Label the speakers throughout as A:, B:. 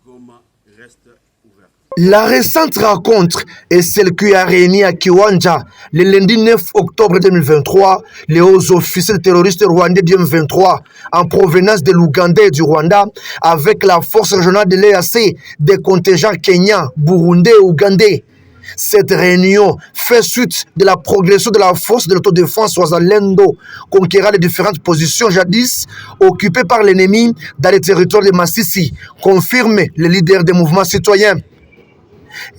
A: Goma reste ouverte.
B: La récente rencontre est celle qui a réuni à Kiwanja le lundi 9 octobre 2023 les hauts officiers terroristes rwandais du M23 en provenance de l'Ouganda et du Rwanda avec la force régionale de l'EAC des contingents kenyans, burundais et ougandais. Cette réunion fait suite de la progression de la force de l'autodéfense Wazalendo, conquérant les différentes positions jadis occupées par l'ennemi dans les territoires de Massissi, confirme le leader des mouvements citoyens.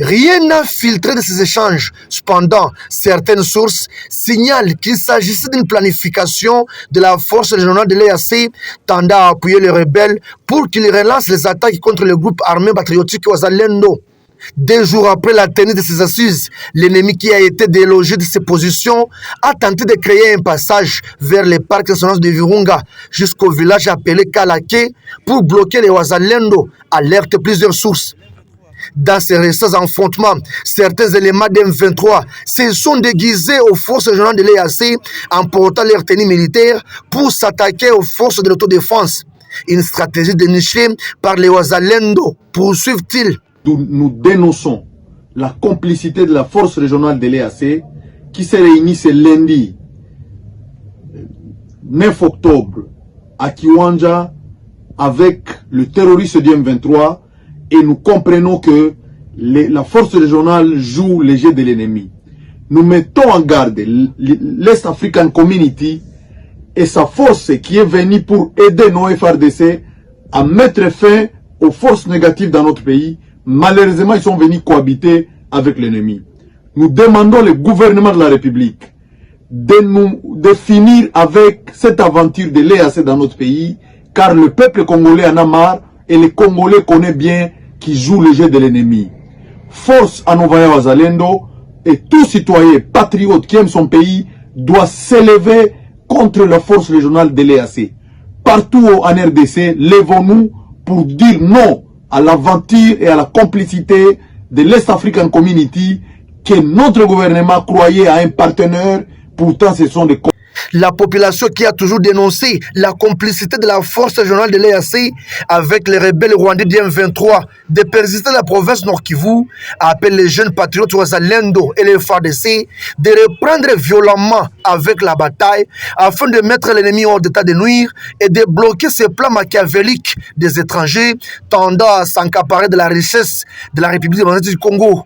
B: Rien n'a filtré de ces échanges. Cependant, certaines sources signalent qu'il s'agissait d'une planification de la force régionale de l'EAC tendant à appuyer les rebelles pour qu'ils relancent les attaques contre le groupe armé patriotique Wazalendo. 2 jours après la tenue de ces assises, l'ennemi qui a été délogé de ses positions a tenté de créer un passage vers les parcs nationaux de Virunga jusqu'au village appelé Kalake pour bloquer les Wazalendo, alertent plusieurs sources. Dans ces récents affrontements, certains éléments d'M23 se sont déguisés aux forces régionales de l'EAC en portant leur tenue militaire pour s'attaquer aux forces de l'autodéfense. Une stratégie dénichée par les Wazalendo, poursuivent-ils.
C: Nous dénonçons la complicité de la force régionale de l'EAC qui s'est réunie ce lundi 9 octobre à Kiwanja avec le terroriste du M23 et nous comprenons que la force régionale joue les jeux de l'ennemi. Nous mettons en garde l'Est African Community et sa force qui est venue pour aider nos FRDC à mettre fin aux forces négatives dans notre pays. Malheureusement, ils sont venus cohabiter avec l'ennemi. Nous demandons au gouvernement de la République de finir avec cette aventure de l'EAC dans notre pays, car le peuple congolais en a marre et les Congolais connaissent bien qui joue le jeu de l'ennemi. Force à Novaya Wazalendo et tout citoyen patriote qui aime son pays doit s'élever contre la force régionale de l'EAC. Partout en RDC, lèvons-nous pour dire non à l'aventure et à la complicité de l'Est African Community que notre gouvernement croyait à un partenaire, pourtant ce sont des...
B: La population qui a toujours dénoncé la complicité de la force régionale de l'EAC avec les rebelles rwandais du M23 de persister dans la province Nord Kivu appelle les jeunes patriotes Wazalendo et les FARDC de reprendre violemment avec la bataille afin de mettre l'ennemi hors d'état de nuire et de bloquer ces plans machiavéliques des étrangers tendant à s'accaparer de la richesse de la République démocratique du Congo.